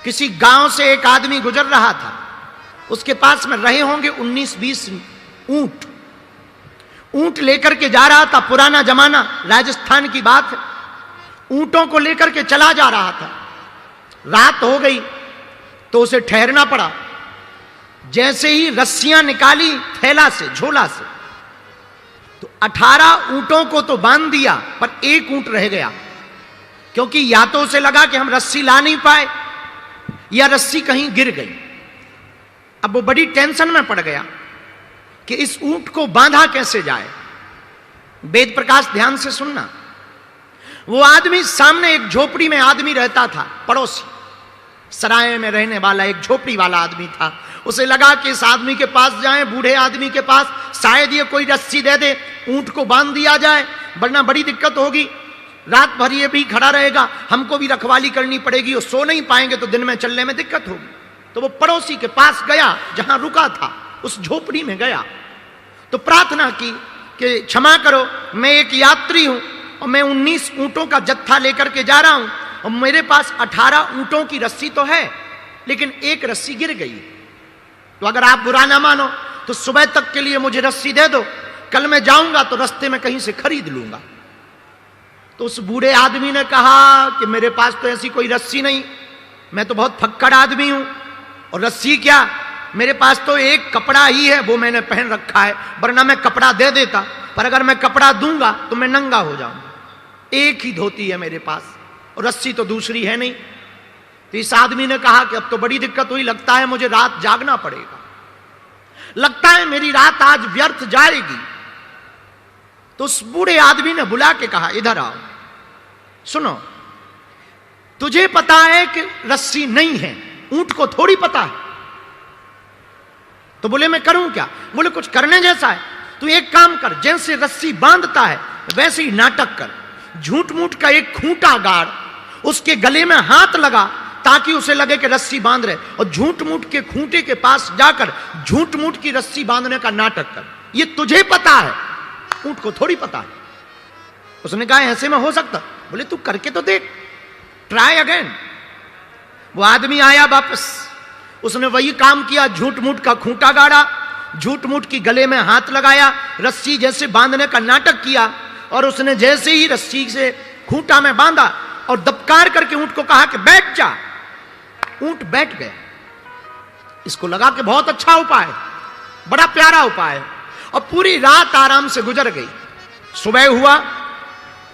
किसी गांव से एक आदमी गुजर रहा था, उसके पास में रहे होंगे 19-20 ऊंट। ऊंट लेकर के जा रहा था, पुराना जमाना, राजस्थान की बात है। ऊंटों को लेकर के चला जा रहा था। रात हो गई तो उसे ठहरना पड़ा। जैसे ही रस्सियां निकाली थैला से, झोला से, तो 18 ऊंटों को तो बांध दिया, पर एक ऊंट रह गया। क्योंकि या तो उसे लगा कि हम रस्सी ला नहीं पाए, या रस्सी कहीं गिर गई। अब वो बड़ी टेंशन में पड़ गया कि इस ऊंट को बांधा कैसे जाए। वेद प्रकाश ध्यान से सुनना। वो आदमी, सामने एक झोपड़ी में आदमी रहता था, पड़ोसी, सराय में रहने वाला एक झोपड़ी वाला आदमी था। उसे लगा कि इस आदमी के पास जाएं, बूढ़े आदमी के पास, शायद ये कोई रस्सी दे दे, ऊंट को बांध दिया जाए, वरना बड़ी दिक्कत होगी। रात भर ये भी खड़ा रहेगा, हमको भी रखवाली करनी पड़ेगी, और सो नहीं पाएंगे तो दिन में चलने में दिक्कत होगी। तो वो पड़ोसी के पास गया, जहां रुका था, उस झोपड़ी में गया, तो प्रार्थना की कि क्षमा करो, मैं एक यात्री हूं और मैं 19 ऊंटों का जत्था लेकर के जा रहा हूं, और मेरे पास 18 ऊंटों की रस्सी तो है, लेकिन एक रस्सी गिर गई। तो अगर आप बुरा ना मानो तो सुबह तक के लिए मुझे रस्सी दे दो, कल मैं जाऊंगा तो रास्ते में कहीं से खरीद लूंगा। तो उस बूढ़े आदमी ने कहा कि मेरे पास तो ऐसी कोई रस्सी नहीं, मैं तो बहुत फक्कड़ आदमी हूं, और रस्सी क्या, मेरे पास तो एक कपड़ा ही है, वो मैंने पहन रखा है, वरना मैं कपड़ा दे देता, पर अगर मैं कपड़ा दूंगा तो मैं नंगा हो जाऊंगा। एक ही धोती है मेरे पास, और रस्सी तो दूसरी है नहीं। तो इस आदमी ने कहा कि अब तो बड़ी दिक्कत हुई, लगता है मुझे रात जागना पड़ेगा, लगता है मेरी रात आज व्यर्थ जाएगी। तो उस बूढ़े आदमी ने बुला के कहा, इधर आओ, सुनो, तुझे पता है कि रस्सी नहीं है, ऊंट को थोड़ी पता है। तो बोले मैं करूं क्या? बोले कुछ करने जैसा है, तू एक काम कर, जैसे रस्सी बांधता है वैसे ही नाटक कर, झूठ मूठ का एक खूंटा गाड़, उसके गले में हाथ लगा ताकि उसे लगे कि रस्सी बांध रहे, और झूठ मूठ के खूंटे के पास जाकर झूठ मूठ की रस्सी बांधने का नाटक कर। ये तुझे पता है, ऊंट को थोड़ी पता है। उसने कहा ऐसे में हो सकता? बोले तू करके तो देख, ट्राई अगेन। वो आदमी आया वापस, उसने वही काम किया, झूठ मूठ का खूंटा गाड़ा, झूठ मूठ की गले में हाथ लगाया, रस्सी जैसे बांधने का नाटक किया, और उसने जैसे ही रस्सी से खूंटा में बांधा और दबकार करके ऊंट को कहा कि बैठ जा, ऊंट बैठ गया। इसको लगा कि बहुत अच्छा उपाय है, बड़ा प्यारा उपाय है, और पूरी रात आराम से गुजर गई। सुबह हुआ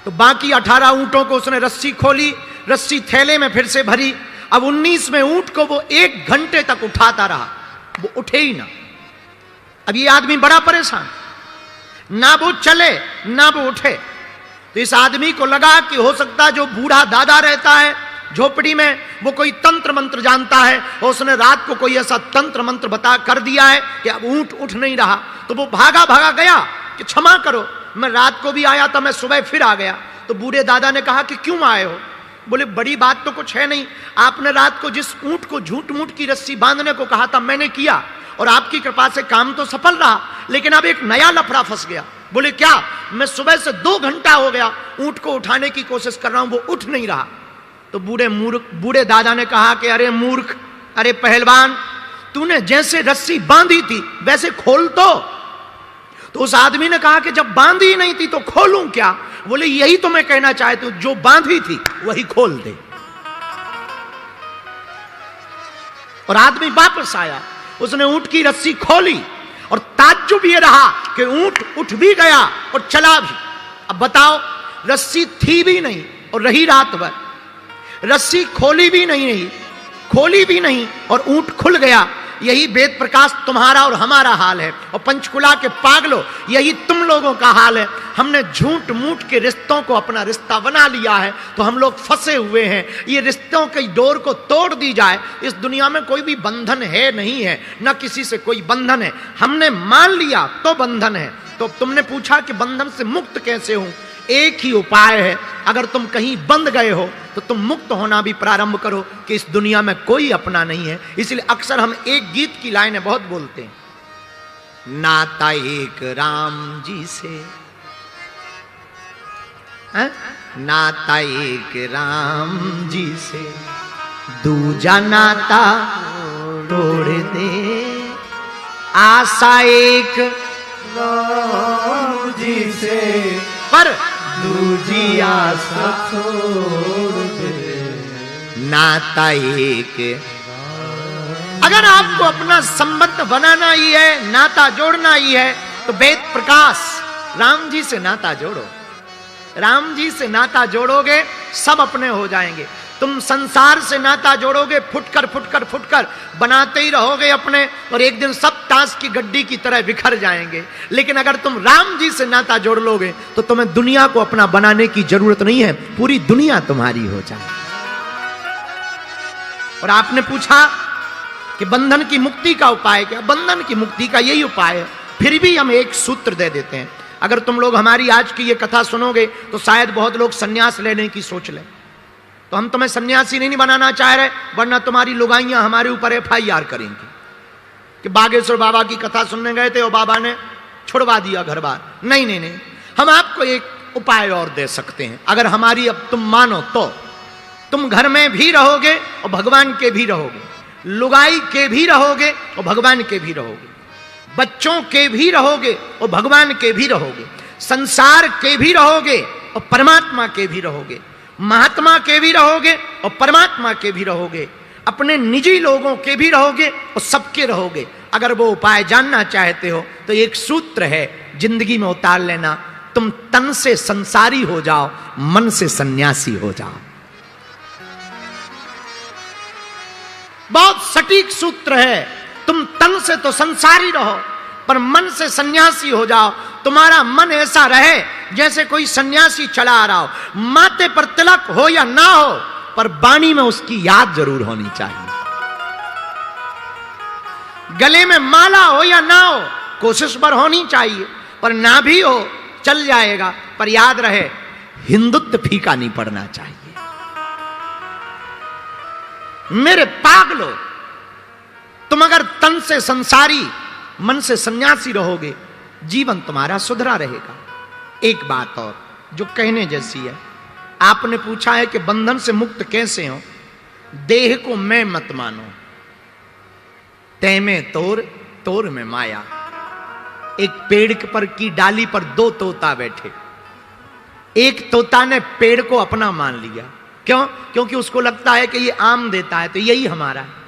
तो बाकी 18 ऊंटों को उसने रस्सी खोली, रस्सी थैले में फिर से भरी। अब 19वें ऊंट को वो 1 घंटे तक उठाता रहा, वो उठे ही ना। अब ये आदमी बड़ा परेशान, ना वो चले ना वो उठे। तो इस आदमी को लगा कि हो सकता है जो बूढ़ा दादा रहता है झोपड़ी में, वो कोई तंत्र मंत्र जानता है, और उसने रात को कोई ऐसा तंत्र मंत्र बता कर दिया है कि अब ऊंट उठ नहीं रहा। तो वो भागा भागा गया कि क्षमा करो, मैं रात को भी आया था, मैं सुबह फिर आ गया। तो बूढ़े दादा ने कहा कि क्यों आए हो? बोले बड़ी बात तो कुछ है नहीं, आपने रात को जिस ऊंट को झूठ मूठ की रस्सी बांधने को कहा था मैंने किया, और आपकी कृपा से काम तो सफल रहा, लेकिन अब एक नया लफड़ा फंस गया। बोले क्या? मैं सुबह से 2 घंटा हो गया ऊंट को उठाने की कोशिश कर रहा हूं, वो उठ नहीं रहा। तो बूढ़े दादा ने कहा कि अरे मूर्ख, अरे पहलवान, तूने जैसे रस्सी बांधी थी वैसे खोल तो उस आदमी ने कहा कि जब बांधी ही नहीं थी तो खोलूं क्या? बोले यही तो मैं कहना चाहती हूं, जो बांधी थी वही खोल दे। और आदमी वापस आया, उसने ऊंट की रस्सी खोली, और ताज्जुब ये रहा कि ऊंट उठ भी गया और चला भी। अब बताओ, रस्सी थी भी नहीं और रही रात भर, रस्सी खोली भी नहीं और ऊंट खुल गया। यही वेद प्रकाश तुम्हारा और हमारा हाल है, और पंचकुला के पागलों, यही तुम लोगों का हाल है। हमने झूठ मूठ के रिश्तों को अपना रिश्ता बना लिया है, तो हम लोग फंसे हुए हैं। ये रिश्तों की डोर को तोड़ दी जाए। इस दुनिया में कोई भी बंधन है नहीं है, न किसी से कोई बंधन है। हमने मान लिया तो बंधन है। तो तुमने पूछा कि बंधन से मुक्त कैसे हूं? एक ही उपाय है, अगर तुम कहीं बंध गए हो तो तुम मुक्त होना भी प्रारंभ करो कि इस दुनिया में कोई अपना नहीं है। इसलिए अक्सर हम एक गीत की लाइनें बहुत बोलते हैं, नाता एक राम जी से, नाता एक राम जी से, दूजा नाता तोड़ दे, आशा एक राम जी से पर दूजी आशा छोड़ दे। नाता एक। अगर आपको अपना संबंध बनाना ही है, नाता जोड़ना ही है, तो वेद प्रकाश राम जी से नाता जोड़ो। राम जी से नाता जोड़ोगे सब अपने हो जाएंगे। तुम संसार से नाता जोड़ोगे, फुटकर फुटकर फुटकर बनाते ही रहोगे अपने, और एक दिन सब ताश की गड्डी की तरह बिखर जाएंगे। लेकिन अगर तुम राम जी से नाता जोड़ लोगे तो तुम्हें दुनिया को अपना बनाने की जरूरत नहीं है, पूरी दुनिया तुम्हारी हो जाएगी। और आपने पूछा कि बंधन की मुक्ति का उपाय क्या? बंधन की मुक्ति का यही उपाय है। फिर भी हम एक सूत्र दे देते हैं। अगर तुम लोग हमारी आज की ये कथा सुनोगे तो शायद बहुत लोग सन्यास लेने की सोच लें, तो हम तुम्हें सन्यासी नहीं बनाना चाह रहे, वरना तुम्हारी लुगाइयां हमारे ऊपर FIR करेंगी कि बागेश्वर बाबा की कथा सुनने गए थे और बाबा ने छुड़वा दिया घर बार। नहीं नहीं नहीं, हम आपको एक उपाय और दे सकते हैं। अगर हमारी अब तुम मानो तो तुम घर में भी रहोगे और भगवान के भी रहोगे, लुगाई के भी रहोगे और भगवान के भी रहोगे, बच्चों के भी रहोगे और भगवान के भी रहोगे, संसार के भी रहोगे और परमात्मा के भी रहोगे, महात्मा के भी रहोगे और परमात्मा के भी रहोगे, अपने निजी लोगों के भी रहोगे और सबके रहोगे। अगर वो उपाय जानना चाहते हो तो एक सूत्र है, जिंदगी में उतार लेना। तुम तन से संसारी हो जाओ, मन से सन्यासी हो जाओ। बहुत सटीक सूत्र है। तुम तन से तो संसारी रहो, पर मन से सन्यासी हो जाओ। तुम्हारा मन ऐसा रहे जैसे कोई सन्यासी चला आ रहा हो। माथे पर तिलक हो या ना हो, पर वाणी में उसकी याद जरूर होनी चाहिए। गले में माला हो या ना हो, कोशिश पर होनी चाहिए, पर ना भी हो चल जाएगा, पर याद रहे हिंदुत्व फीका नहीं पड़ना चाहिए। मेरे पागलो, तुम अगर तन से संसारी मन से सन्यासी रहोगे, जीवन तुम्हारा सुधरा रहेगा। एक बात और जो कहने जैसी है, आपने पूछा है कि बंधन से मुक्त कैसे हो। देह को मैं मत मानो, तै में तोर तोर में माया। एक पेड़ पर की डाली पर दो तोता बैठे, एक तोता ने पेड़ को अपना मान लिया। क्यों? क्योंकि उसको लगता है कि ये आम देता है तो यही हमारा है,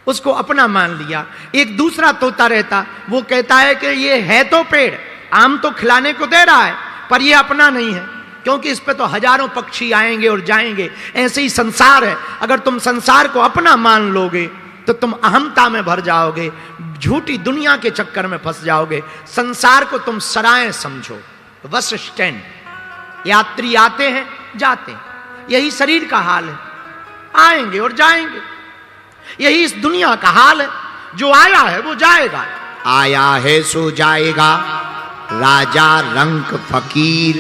उसको अपना मान लिया। एक दूसरा तोता रहता, वो कहता है कि ये है तो पेड़, आम तो खिलाने को दे रहा है, पर ये अपना नहीं है, क्योंकि इस पे तो हजारों पक्षी आएंगे और जाएंगे। ऐसे ही संसार है, अगर तुम संसार को अपना मान लोगे तो तुम अहमता में भर जाओगे, झूठी दुनिया के चक्कर में फंस जाओगे। संसार को तुम सराय समझो, बस स्टैंड। यात्री आते हैं जाते हैं, यही शरीर का हाल है, आएंगे और जाएंगे। यही इस दुनिया का हाल है, जो आया है वो जाएगा। आया है सो जाएगा, राजा रंक फकीर।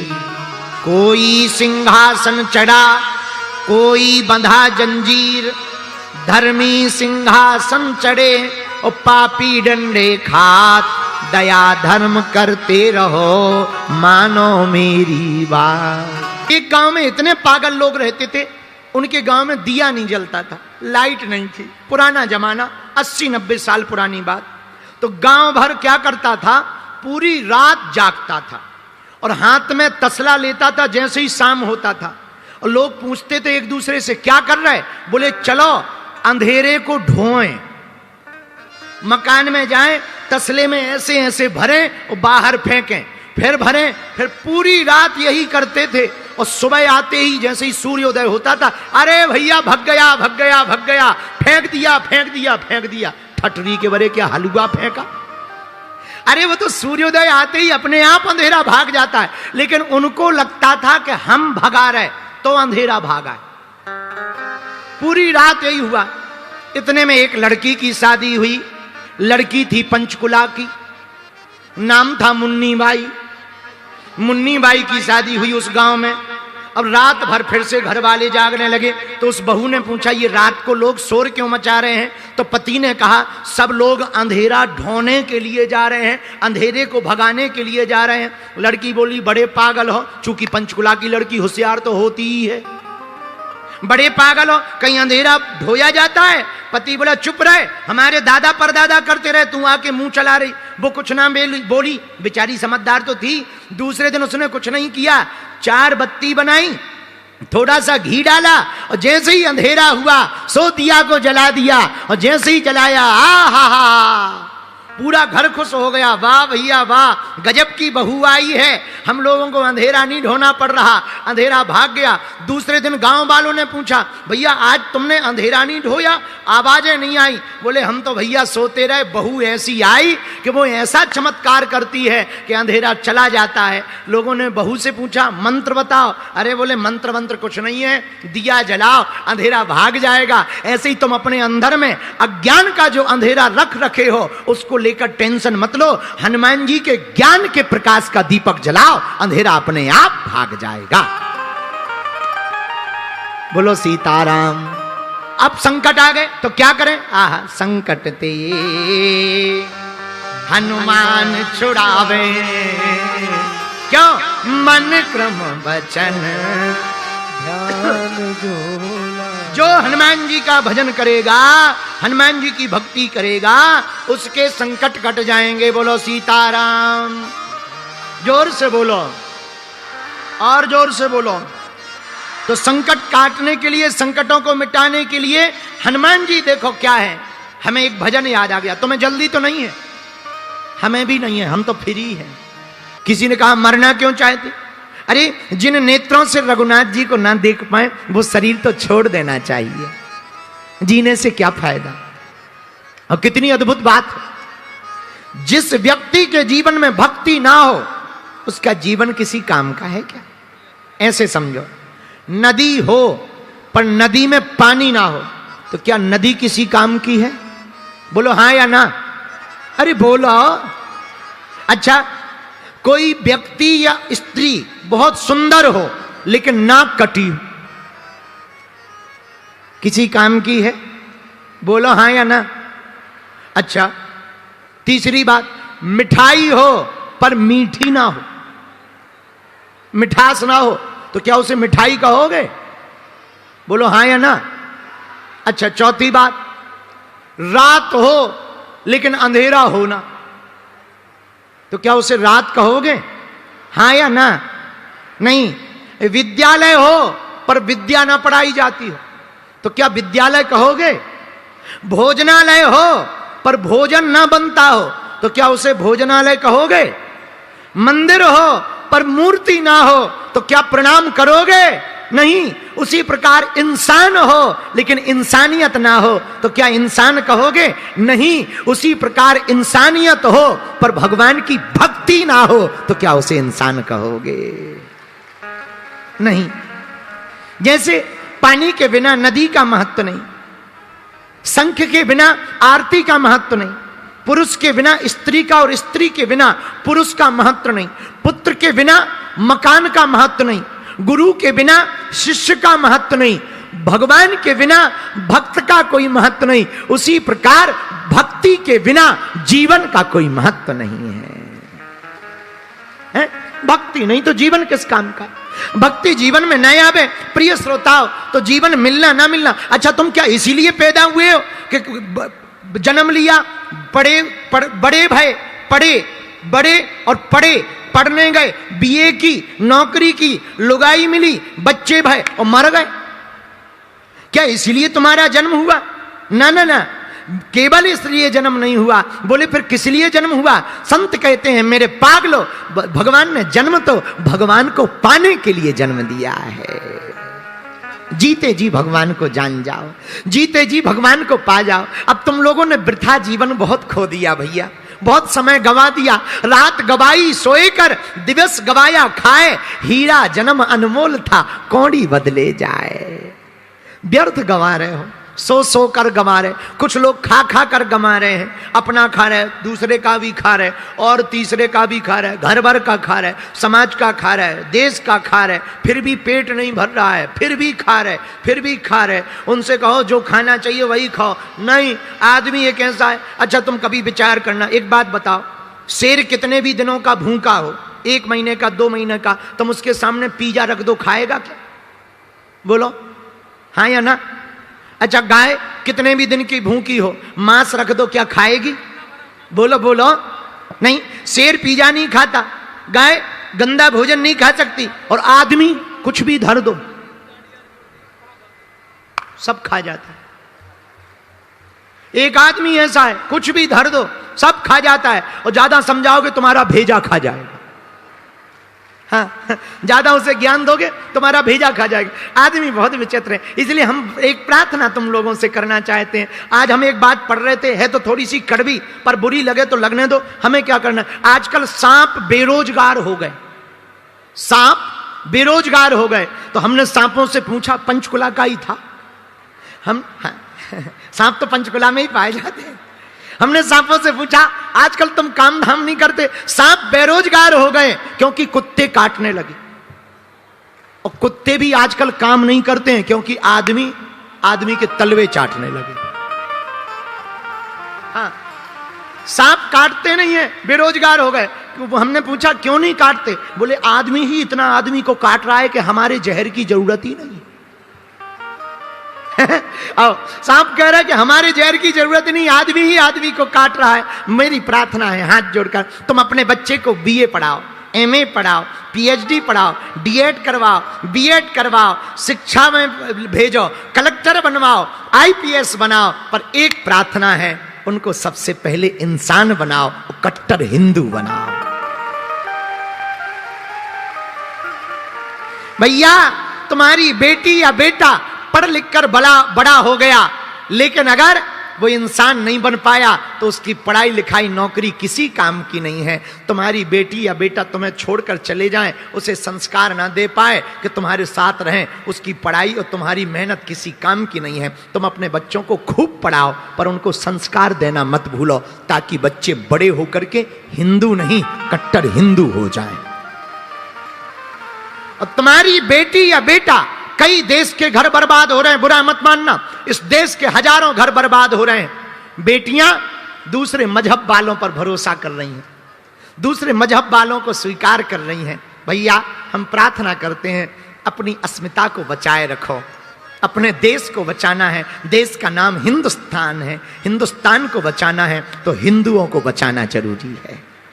कोई सिंहासन चढ़ा, कोई बंधा जंजीर। धर्मी सिंहासन चढ़े और पापी डंडे खात। दया धर्म करते रहो, मानो मेरी बात। एक गांव में इतने पागल लोग रहते थे, उनके गांव में दिया नहीं जलता था, लाइट नहीं थी। पुराना जमाना, 80-90 साल पुरानी बात। तो गांव भर क्या करता था, पूरी रात जागता था और हाथ में तसला लेता था जैसे ही शाम होता था। और लोग पूछते थे एक दूसरे से, क्या कर रहे? बोले चलो अंधेरे को ढोएं, मकान में जाएं, तसले में ऐसे ऐसे भरें और बाहर फेंकें, फिर भरें, फिर पूरी रात यही करते थे। और सुबह आते ही जैसे ही सूर्योदय होता था, अरे भैया भग गया भग गया भग गया, फेंक दिया फेंक दिया फेंक दिया। ठटरी के बरे क्या हलवा फेंका? अरे वो तो सूर्योदय आते ही अपने आप अंधेरा भाग जाता है, लेकिन उनको लगता था कि हम भगा रहे तो अंधेरा भागा। पूरी रात यही हुआ। इतने में एक लड़की की शादी हुई। लड़की थी पंचकुला की, नाम था मुन्नी बाई। मुन्नी बाई की शादी हुई उस गांव में। अब रात भर फिर से घर वाले जागने लगे, तो उस बहू ने पूछा, ये रात को लोग शोर क्यों मचा रहे हैं? तो पति ने कहा, सब लोग अंधेरा ढोने के लिए जा रहे हैं, अंधेरे को भगाने के लिए जा रहे हैं। लड़की बोली, बड़े पागल हो, चूंकि पंचकुला की लड़की होशियार तो होती ही है। बड़े पागल हो, कहीं अंधेरा ढोया जाता है? पति बोला चुप रहे, हमारे दादा परदादा करते रहे, तू आके मुंह चला रही। वो कुछ ना बोली, बेचारी समझदार तो थी। दूसरे दिन उसने कुछ नहीं किया, 4 बत्ती बनाई, थोड़ा सा घी डाला, और जैसे ही अंधेरा हुआ सो दिया को जला दिया, और जैसे ही जलाया हा पूरा घर खुश हो गया। वाह भैया वाह, गजब की बहू आई है, हम लोगों को अंधेरा नहीं ढोना पड़ रहा, अंधेरा भाग गया। दूसरे दिन गांव वालों ने पूछा भैया आज तुमने अंधेरा नहीं ढोया, आवाजें नहीं आई? बोले हम तो भैया सोते रहे, बहू ऐसी आई कि वो ऐसा चमत्कार करती है कि अंधेरा चला जाता है। लोगों ने बहू से पूछा मंत्र बताओ, अरे बोले मंत्र वंत्र कुछ नहीं है, दिया जलाओ अंधेरा भाग जाएगा। ऐसे ही तुम अपने अंदर में अज्ञान का जो अंधेरा रख रखे हो उसको लेकर टेंशन मत लो, हनुमान जी के ज्ञान के प्रकाश का दीपक जलाओ, अंधेरा अपने आप भाग जाएगा। बोलो सीताराम। अब संकट आ गए तो क्या करें? आह संकट ते हनुमान छुड़ावे, क्यों? मन क्रम वचन ध्यान जो हनुमान जी का भजन करेगा, हनुमान जी की भक्ति करेगा, उसके संकट कट जाएंगे। बोलो सीताराम। जोर से बोलो, और जोर से बोलो। तो संकट काटने के लिए, संकटों को मिटाने के लिए हनुमान जी देखो क्या है। हमें एक भजन याद आ गया, तुम्हें जल्दी तो नहीं है, हमें भी नहीं है, हम तो फ्री हैं। किसी ने कहा मरना क्यों चाहते? अरे जिन नेत्रों से रघुनाथ जी को ना देख पाए वो शरीर तो छोड़ देना चाहिए, जीने से क्या फायदा। और कितनी अद्भुत बात है, जिस व्यक्ति के जीवन में भक्ति ना हो उसका जीवन किसी काम का है क्या? ऐसे समझो, नदी हो पर नदी में पानी ना हो तो क्या नदी किसी काम की है? बोलो हाँ या ना। अरे बोलो। अच्छा, कोई व्यक्ति या स्त्री बहुत सुंदर हो लेकिन नाक कटी हो, किसी काम की है? बोलो हाँ या ना। अच्छा, तीसरी बात, मिठाई हो पर मीठी ना हो, मिठास ना हो तो क्या उसे मिठाई कहोगे? बोलो हाँ या ना। अच्छा, चौथी बात, रात हो लेकिन अंधेरा हो ना तो क्या उसे रात कहोगे? हाँ या ना। नहीं। विद्यालय हो पर विद्या ना पढ़ाई जाती हो तो क्या विद्यालय कहोगे? भोजनालय हो पर भोजन ना बनता हो तो क्या उसे भोजनालय कहोगे? मंदिर हो पर मूर्ति ना हो तो क्या प्रणाम करोगे? नहीं। उसी प्रकार इंसान हो लेकिन इंसानियत ना हो तो क्या इंसान कहोगे? नहीं। उसी प्रकार इंसानियत हो पर भगवान की भक्ति ना हो तो क्या उसे इंसान कहोगे? नहीं। जैसे पानी के बिना नदी का महत्व नहीं, शंख के बिना आरती का महत्व नहीं, पुरुष के बिना स्त्री का और स्त्री के बिना पुरुष का महत्व नहीं, पुत्र के बिना मकान का महत्व नहीं, गुरु के बिना शिष्य का महत्व नहीं, भगवान के बिना भक्त का कोई महत्व नहीं, उसी प्रकार भक्ति के बिना जीवन का कोई महत्व नहीं है? भक्ति नहीं तो जीवन किस काम का? भक्ति जीवन में नहीं आवे प्रिय श्रोताओ तो जीवन मिलना ना मिलना। अच्छा, तुम क्या इसीलिए पैदा हुए हो कि जन्म लिया, बड़े भय, पढ़े बड़े और पढ़े, पढ़ने गए, बीए की, नौकरी की, लुगाई मिली, बच्चे भय और मर गए? क्या इसीलिए तुम्हारा जन्म हुआ? ना ना ना, केवल इसलिए जन्म नहीं हुआ। बोले फिर किस लिए जन्म हुआ? संत कहते हैं मेरे पागलो, भगवान ने जन्म तो भगवान को पाने के लिए जन्म दिया है। जीते जी भगवान को जान जाओ, जीते जी भगवान को पा जाओ। अब तुम लोगों ने वृथा जीवन बहुत खो दिया भैया, बहुत समय गवा दिया। रात गवाई सोए कर, दिवस गवाया खाए, हीरा जन्म अनमोल था कौड़ी बदले जाए। व्यर्थ गवा रहे हो, सो कर गवा रहे। कुछ लोग खा खा कर गवा रहे हैं, अपना खा रहे, दूसरे का भी खा रहे, और तीसरे का भी खा रहे, घर भर का खा रहे, समाज का खा रहे, देश का खा रहे, फिर भी पेट नहीं भर रहा है, फिर भी खा रहे, फिर भी खा रहे। उनसे कहो जो खाना चाहिए वही खाओ। नहीं, आदमी एक ऐसा है। अच्छा, तुम कभी विचार करना, एक बात बताओ, शेर कितने भी दिनों का भूखा हो, 1 महीने का, 2 महीने का, तुम उसके सामने पिज्जा रख दो, खाएगा क्या? बोलो। हाँ या ना? अच्छा, गाय कितने भी दिन की भूखी हो, मांस रख दो, क्या खाएगी? बोलो बोलो। नहीं। शेर पिज़्ज़ा नहीं खाता, गाय गंदा भोजन नहीं खा सकती, और आदमी कुछ भी धर दो सब खा जाता है। एक आदमी ऐसा है, कुछ भी धर दो सब खा जाता है, और ज्यादा समझाओगे तुम्हारा भेजा खा जाएगा। हाँ, ज्यादा उसे ज्ञान दोगे तुम्हारा भेजा खा जाएगा। आदमी बहुत विचित्र है। इसलिए हम एक प्रार्थना तुम लोगों से करना चाहते हैं। आज हम एक बात पढ़ रहे थे, है तो थोड़ी सी कड़वी, पर बुरी लगे तो लगने दो। हमें क्या करना? आजकल सांप बेरोजगार हो गए, सांप बेरोजगार हो गए। तो हमने सांपों से पूछा, पंचकुला का ही था हम, हाँ, सांप तो पंचकुला में ही पाए जाते हैं। हमने सांपों से पूछा, आजकल तुम काम धाम नहीं करते? सांप बेरोजगार हो गए क्योंकि कुत्ते काटने लगे, और कुत्ते भी आजकल काम नहीं करते हैं क्योंकि आदमी के तलवे चाटने लगे। हाँ, सांप काटते नहीं है, बेरोजगार हो गए। हमने पूछा क्यों नहीं काटते? बोले आदमी ही इतना आदमी को काट रहा है कि हमारे जहर की जरूरत ही नहीं। आओ, सांप कह रहा है कि हमारे जहर की जरूरत नहीं, आदमी ही आदमी को काट रहा है। मेरी प्रार्थना है हाथ जोड़कर, तुम अपने बच्चे को बीए पढ़ाओ, एमए पढ़ाओ, पीएचडी पढ़ाओ, डीएड करवाओ, बीएड करवाओ, शिक्षा में भेजो, कलेक्टर बनवाओ, आईपीएस बनाओ, पर एक प्रार्थना है, उनको सबसे पहले इंसान बनाओ, कट्टर हिंदू बनाओ। भैया, तुम्हारी बेटी या बेटा पढ़ लिख कर बड़ा हो गया, लेकिन अगर वो इंसान नहीं बन पाया तो उसकी पढ़ाई लिखाई नौकरी किसी काम की नहीं है। तुम्हारी बेटी या बेटा तुम्हें छोड़कर चले जाएं, उसे संस्कार ना दे पाए कि तुम्हारे साथ रहें, उसकी पढ़ाई और तुम्हारी मेहनत किसी काम की नहीं है। तुम अपने बच्चों को खूब पढ़ाओ, पर उनको संस्कार देना मत भूलो, ताकि बच्चे बड़े होकर के हिंदू नहीं कट्टर हिंदू हो जाएं। और तुम्हारी बेटी या बेटा, कई देश के घर बर्बाद हो रहे हैं, बुरा मत मानना, इस देश के हजारों घर बर्बाद हो रहे हैं। बेटियां दूसरे मजहब वालों पर भरोसा कर रही हैं, दूसरे मजहब वालों को स्वीकार कर रही हैं। भैया, हम प्रार्थना करते हैं, अपनी अस्मिता को बचाए रखो, अपने देश को बचाना है। देश का नाम हिंदुस्तान है, हिंदुस्तान को बचाना है तो हिंदुओं को बचाना जरूरी है।